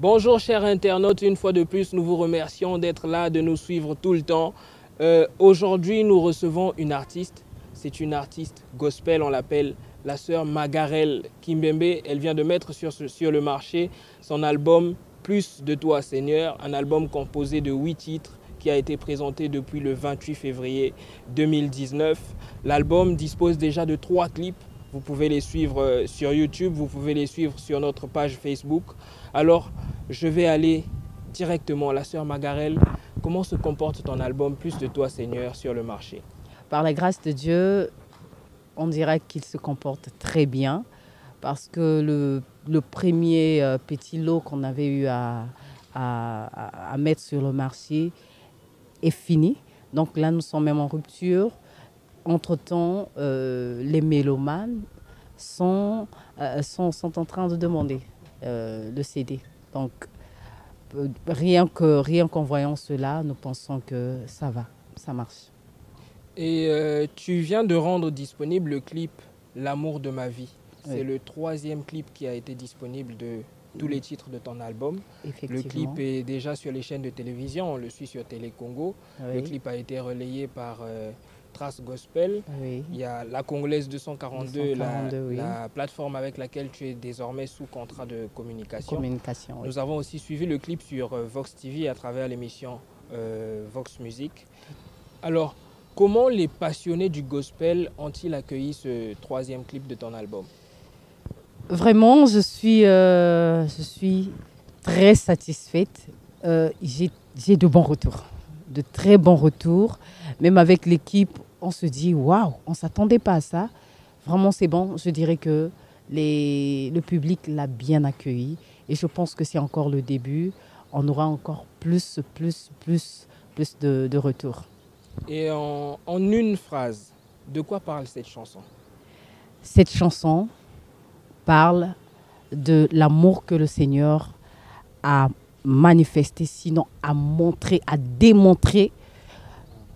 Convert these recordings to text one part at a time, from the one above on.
Bonjour chers internautes, une fois de plus nous vous remercions d'être là, de nous suivre tout le temps. Aujourd'hui nous recevons une artiste, c'est une artiste gospel, on l'appelle la sœur Magarel Kimbembe. Elle vient de mettre sur le marché son album Plus de toi Seigneur, un album composé de 8 titres qui a été présenté depuis le 28 février 2019. L'album dispose déjà de 3 clips. Vous pouvez les suivre sur YouTube, vous pouvez les suivre sur notre page Facebook. Alors, je vais aller directement, la sœur Magarel, comment se comporte ton album Plus de toi Seigneur sur le marché? Par la grâce de Dieu, on dirait qu'il se comporte très bien parce que le premier petit lot qu'on avait eu à mettre sur le marché est fini. Donc là, nous sommes même en rupture. Entre-temps, les mélomanes sont en train de demander le CD. Donc, rien qu'en voyant cela, nous pensons que ça va, ça marche. Et tu viens de rendre disponible le clip L'amour de ma vie. C'est le 3e clip qui a été disponible de tous les titres de ton album. Le clip est déjà sur les chaînes de télévision, on le suit sur Télé Congo. Oui. Le clip a été relayé par Trace Gospel. Oui. Il y a la Congolaise 242, la plateforme avec laquelle tu es désormais sous contrat de communication. Oui. Nous avons aussi suivi le clip sur Vox TV à travers l'émission Vox Music. Alors, comment les passionnés du gospel ont-ils accueilli ce 3e clip de ton album? Vraiment, je suis très satisfaite. J'ai de bons retours, de très bons retours. Même avec l'équipe, on se dit waouh, on ne s'attendait pas à ça. Vraiment, c'est bon. Je dirais que le public l'a bien accueilli. Et je pense que c'est encore le début. On aura encore plus de retours. Et en une phrase, de quoi parle cette chanson? Cette chanson parle de l'amour que le Seigneur a manifesté, sinon a montré, a démontré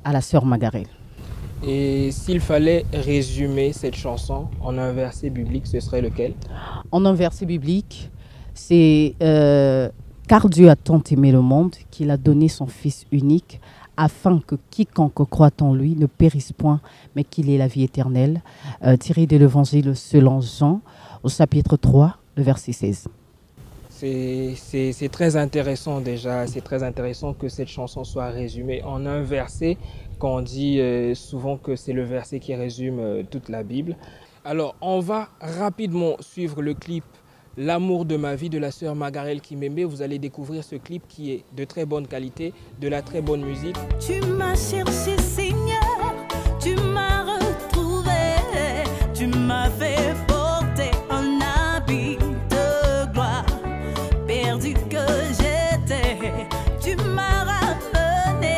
à la sœur Magarel. Et s'il fallait résumer cette chanson en un verset biblique, ce serait lequel? En un verset biblique, c'est car Dieu a tant aimé le monde qu'il a donné son Fils unique afin que quiconque croit en lui ne périsse point, mais qu'il ait la vie éternelle, tiré de l'Évangile selon Jean, au chapitre 3, le verset 16. C'est très intéressant déjà, c'est très intéressant que cette chanson soit résumée en un verset, quand on dit souvent que c'est le verset qui résume toute la Bible. Alors, on va rapidement suivre le clip L'amour de ma vie de la sœur Magarel Kimbembe. Vous allez découvrir ce clip qui est de très bonne qualité, de la très bonne musique. Tu m'as cherché Seigneur, tu m'as retrouvé, tu m'as fait porter un habit de gloire. Perdu que j'étais, tu m'as ramené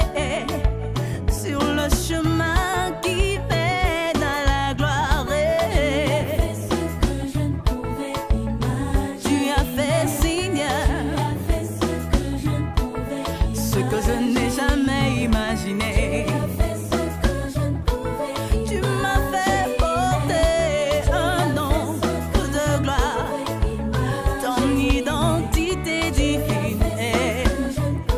sur le chemin qui mène à la gloire. Tu as fait ce que je n'ai jamais imaginé. Tu m'as fait porter un nom de gloire. Ton identité divine est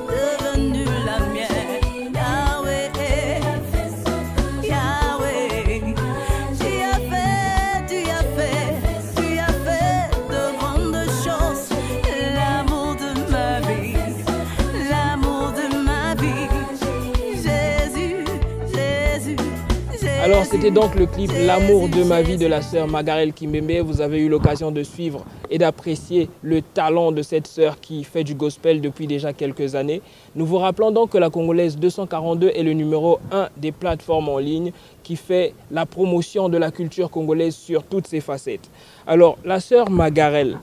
devenue la mienne. Yahweh, Yahweh, tu as fait de grandes choses. L'amour de ma vie. Alors c'était donc le clip L'amour de ma vie de la sœur Magarel Kimbembe. Vous avez eu l'occasion de suivre et d'apprécier le talent de cette sœur qui fait du gospel depuis déjà quelques années. Nous vous rappelons donc que la Congolaise 242 est le numéro 1 des plateformes en ligne qui fait la promotion de la culture congolaise sur toutes ses facettes. Alors la sœur Magarel,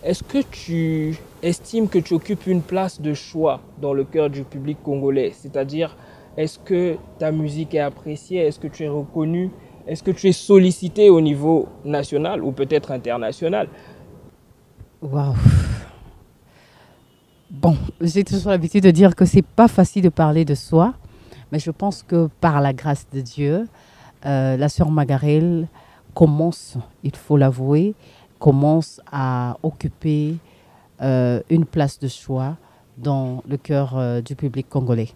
est-ce que tu estimes que tu occupes une place de choix dans le cœur du public congolais? C'est-à-dire, est-ce que ta musique est appréciée? Est-ce que tu es reconnu? Est-ce que tu es sollicité au niveau national ou peut-être international? Waouh! Bon, j'ai toujours l'habitude de dire que c'est pas facile de parler de soi, mais je pense que par la grâce de Dieu, la sœur Magarel commence, il faut l'avouer, commence à occuper une place de choix dans le cœur du public congolais.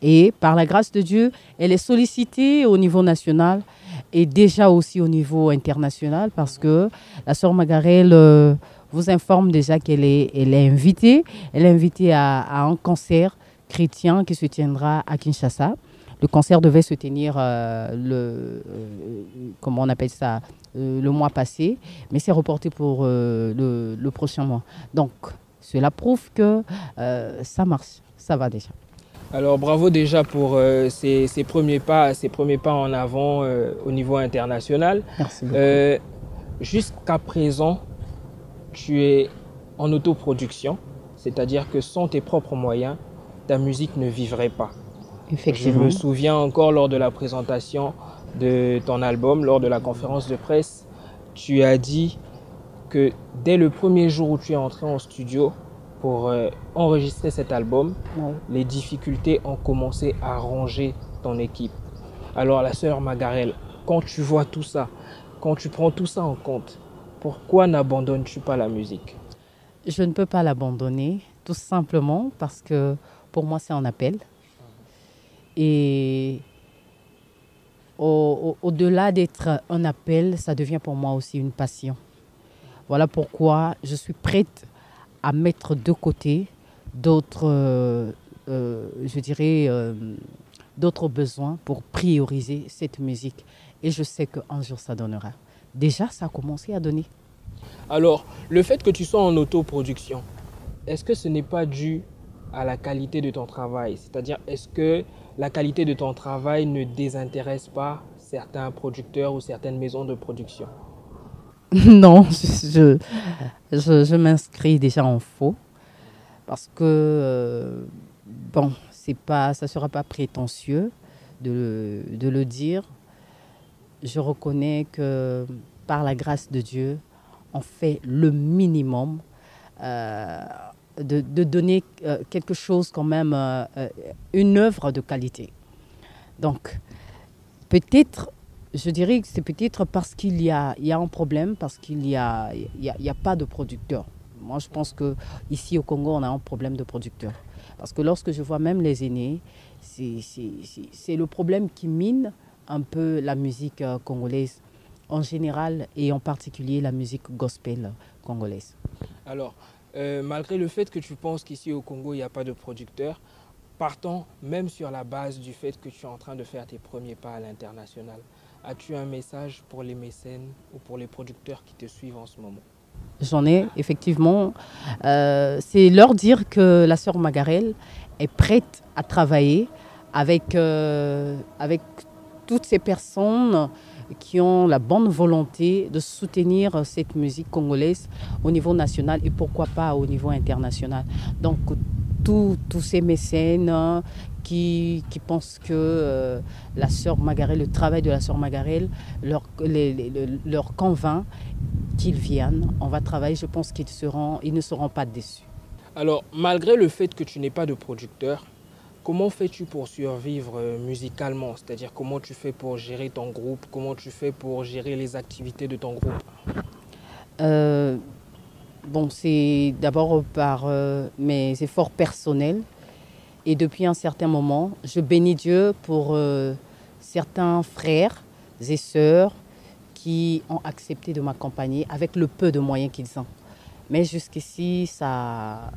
Et par la grâce de Dieu, elle est sollicitée au niveau national et déjà aussi au niveau international parce que la sœur Magarel vous informe déjà qu'elle est invitée. Elle est invitée à un concert chrétien qui se tiendra à Kinshasa. Le concert devait se tenir comment on appelle ça, le mois passé, mais c'est reporté pour le prochain mois. Donc, cela prouve que ça marche, ça va déjà. Alors bravo déjà pour ces premiers pas en avant au niveau international. Merci beaucoup. Jusqu'à présent, tu es en autoproduction, c'est-à-dire que sans tes propres moyens, ta musique ne vivrait pas. Je Effectivement. me souviens encore lors de la présentation de ton album, lors de la conférence de presse, tu as dit que dès le premier jour où tu es entré en studio pour enregistrer cet album, Ouais. les difficultés ont commencé à ronger ton équipe. Alors la sœur Magarel, quand tu vois tout ça, quand tu prends tout ça en compte, pourquoi n'abandonnes-tu pas la musique? Je ne peux pas l'abandonner, tout simplement parce que pour moi, c'est un appel. Et au-delà d'être un appel, ça devient pour moi aussi une passion. Voilà pourquoi je suis prête à mettre de côté d'autres, je dirais, d'autres besoins pour prioriser cette musique. Et je sais qu'un jour, ça donnera. Déjà, ça a commencé à donner. Alors, le fait que tu sois en autoproduction, est-ce que ce n'est pas dû à la qualité de ton travail? C'est-à-dire, est-ce que la qualité de ton travail ne désintéresse pas certains producteurs ou certaines maisons de production? Non, je m'inscris déjà en faux parce que, bon, ça ne sera pas prétentieux de le dire. Je reconnais que par la grâce de Dieu, on fait le minimum de donner quelque chose quand même, une œuvre de qualité. Donc, peut-être, je dirais que c'est peut-être parce qu'il y a un problème, parce qu'il n'y a pas de producteurs. Moi, je pense qu'ici au Congo, on a un problème de producteurs. Parce que lorsque je vois même les aînés, c'est le problème qui mine un peu la musique congolaise en général et en particulier la musique gospel congolaise. Alors, malgré le fait que tu penses qu'ici au Congo, il n'y a pas de producteurs, partons même sur la base du fait que tu es en train de faire tes premiers pas à l'international. As-tu un message pour les mécènes ou pour les producteurs qui te suivent en ce moment? J'en ai, effectivement. C'est leur dire que la sœur Magarel est prête à travailler avec toutes ces personnes qui ont la bonne volonté de soutenir cette musique congolaise au niveau national et pourquoi pas au niveau international. Donc, tous ces mécènes qui pensent que la sœur Magarel, le travail de la sœur Magarel leur convainc qu'ils viennent. On va travailler, je pense qu'ils ne seront pas déçus. Alors, malgré le fait que tu n'aies pas de producteur, comment fais-tu pour survivre musicalement? C'est-à-dire comment tu fais pour gérer ton groupe? Comment tu fais pour gérer les activités de ton groupe? Bon, c'est d'abord par mes efforts personnels. Et depuis un certain moment, je bénis Dieu pour certains frères et sœurs qui ont accepté de m'accompagner avec le peu de moyens qu'ils ont. Mais jusqu'ici, ça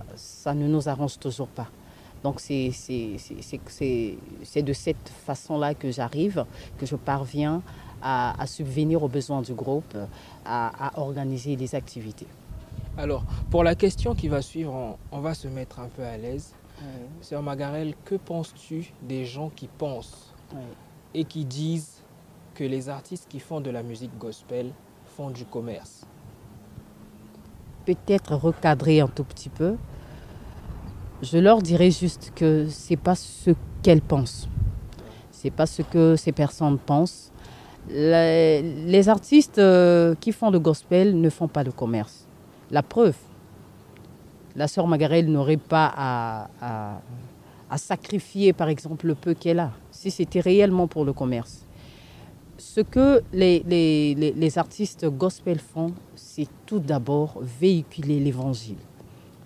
ne nous arrange toujours pas. Donc c'est de cette façon-là que j'arrive, que je parviens à subvenir aux besoins du groupe, à organiser les activités. Alors, pour la question qui va suivre, on va se mettre un peu à l'aise. Oui. Sœur Magarel, que penses-tu des gens qui pensent et qui disent que les artistes qui font de la musique gospel font du commerce? Peut-être recadrer un tout petit peu. Je leur dirais juste que ce n'est pas ce qu'elles pensent. Ce n'est pas ce que ces personnes pensent. Les artistes qui font le gospel ne font pas de commerce. La preuve, la sœur Magarel n'aurait pas à sacrifier, par exemple, le peu qu'elle a, si c'était réellement pour le commerce. Ce que les artistes gospel font, c'est tout d'abord véhiculer l'évangile.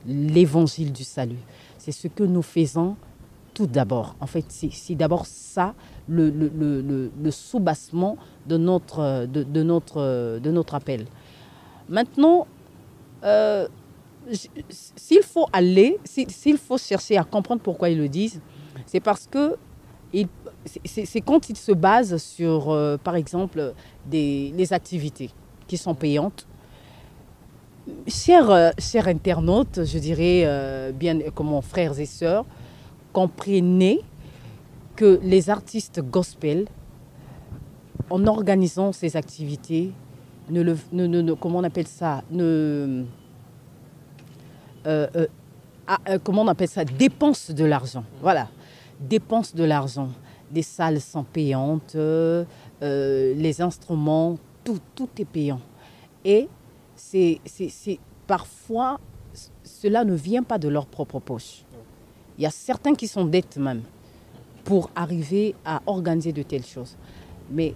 l'évangile du salut. C'est ce que nous faisons tout d'abord. En fait, c'est d'abord ça, le soubassement de notre appel. Maintenant, s'il faut chercher à comprendre pourquoi ils le disent, c'est parce que c'est quand ils se basent sur, par exemple, les activités qui sont payantes. Chers internautes, je dirais, bien comme frères et sœurs, comprenez que les artistes gospel, en organisant ces activités, comment on appelle ça, comment on appelle ça, dépensent de l'argent. Voilà, dépensent de l'argent. Des salles sont payantes, les instruments, tout est payant. Et parfois, cela ne vient pas de leur propre poche. Il y a certains qui sont dettes même pour arriver à organiser de telles choses. Mais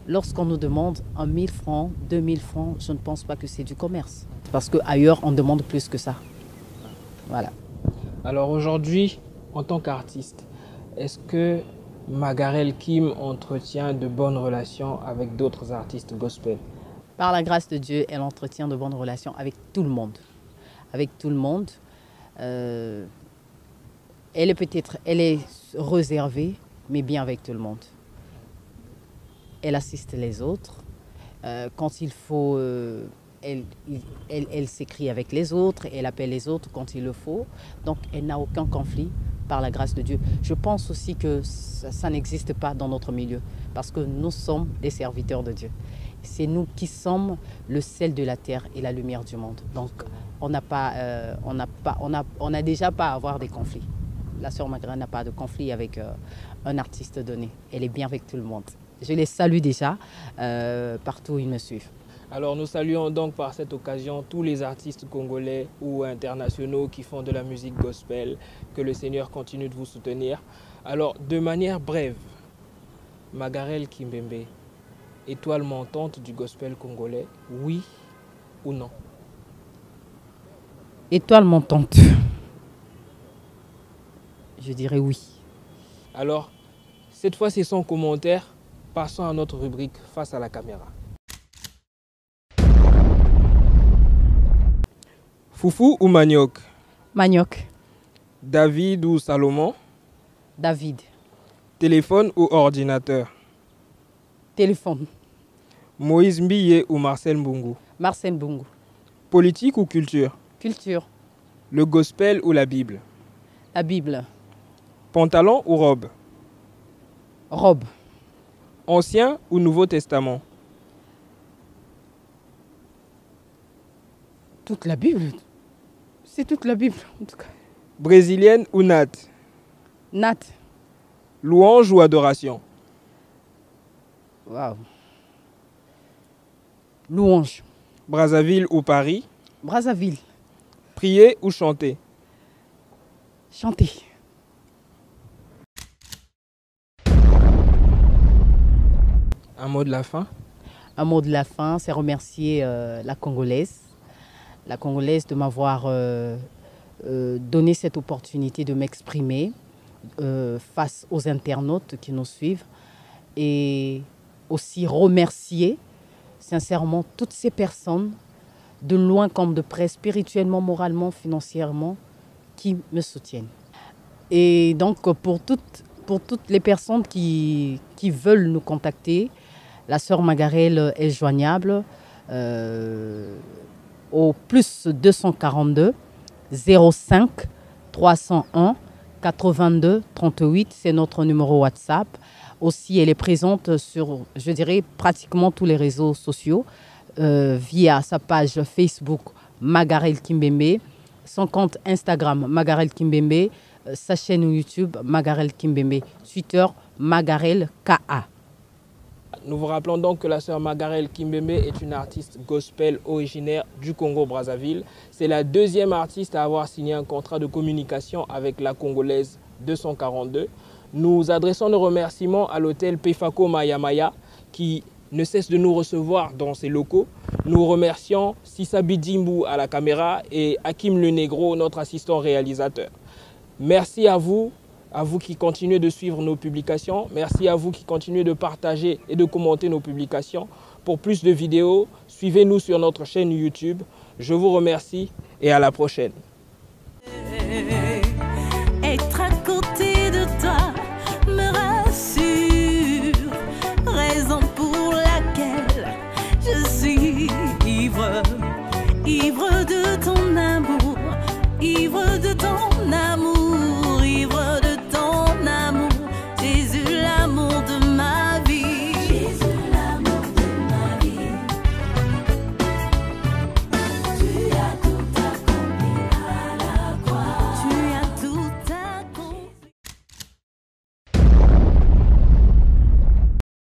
lorsqu'on nous demande 1 000 francs, 2 000 francs, je ne pense pas que c'est du commerce. Parce qu'ailleurs, on demande plus que ça. Voilà. Alors aujourd'hui, en tant qu'artiste, est-ce que Magarel Kim entretient de bonnes relations avec d'autres artistes gospel? Par la grâce de Dieu, elle entretient de bonnes relations avec tout le monde. Avec tout le monde. Elle est réservée, mais bien avec tout le monde. Elle assiste les autres. Quand il faut, elle s'écrit avec les autres, elle appelle les autres quand il le faut. Donc, elle n'a aucun conflit par la grâce de Dieu. Je pense aussi que ça n'existe pas dans notre milieu, parce que nous sommes des serviteurs de Dieu. C'est nous qui sommes le sel de la terre et la lumière du monde. Donc, on n'a déjà pas à avoir des conflits. La sœur Magarel n'a pas de conflit avec un artiste donné. Elle est bien avec tout le monde. Je les salue déjà partout où ils me suivent. Alors nous saluons donc par cette occasion tous les artistes congolais ou internationaux qui font de la musique gospel. Que le Seigneur continue de vous soutenir. Alors de manière brève, Magarel Kimbembe, étoile montante du gospel congolais, oui ou non? Étoile montante. Je dirais oui. Alors, cette fois c'est son commentaire. Passons à notre rubrique face à la caméra. Foufou ou manioc? Manioc. David ou Salomon? David. Téléphone ou ordinateur? Téléphone. Moïse Mbiye ou Marcel Mbungu? Marcel Mbungu. Politique ou culture? Culture. Le gospel ou la Bible? La Bible. Pantalon ou robe? Robe. Ancien ou Nouveau Testament? Toute la Bible. C'est toute la Bible, en tout cas. Brésilienne ou Nat? Nat. Louange ou adoration? Waouh. Louange. Brazzaville ou Paris? Brazzaville. Prier ou chanter? Chanter. Un mot de la fin? Un mot de la fin, c'est remercier la Congolaise de m'avoir donné cette opportunité de m'exprimer face aux internautes qui nous suivent, et aussi remercier sincèrement toutes ces personnes de loin comme de près, spirituellement, moralement, financièrement, qui me soutiennent. Et donc pour toutes les personnes qui veulent nous contacter, la sœur Magarel est joignable au plus 242 05 301 82 38. C'est notre numéro WhatsApp. Aussi, elle est présente sur, je dirais, pratiquement tous les réseaux sociaux via sa page Facebook Magarel Kimbembe, son compte Instagram Magarel Kimbembe, sa chaîne YouTube Magarel Kimbembe, Twitter Magarel KA. Nous vous rappelons donc que la sœur Magarel Kimbembe est une artiste gospel originaire du Congo-Brazzaville. C'est la deuxième artiste à avoir signé un contrat de communication avec la Congolaise 242. Nous adressons nos remerciements à l'hôtel Pefako Maya Maya qui ne cesse de nous recevoir dans ses locaux. Nous remercions Sissa Bidimbu à la caméra et Hakim Le Negro, notre assistant réalisateur. Merci à vous qui continuez de suivre nos publications. Merci à vous qui continuez de partager et de commenter nos publications. Pour plus de vidéos, suivez-nous sur notre chaîne YouTube. Je vous remercie et à la prochaine.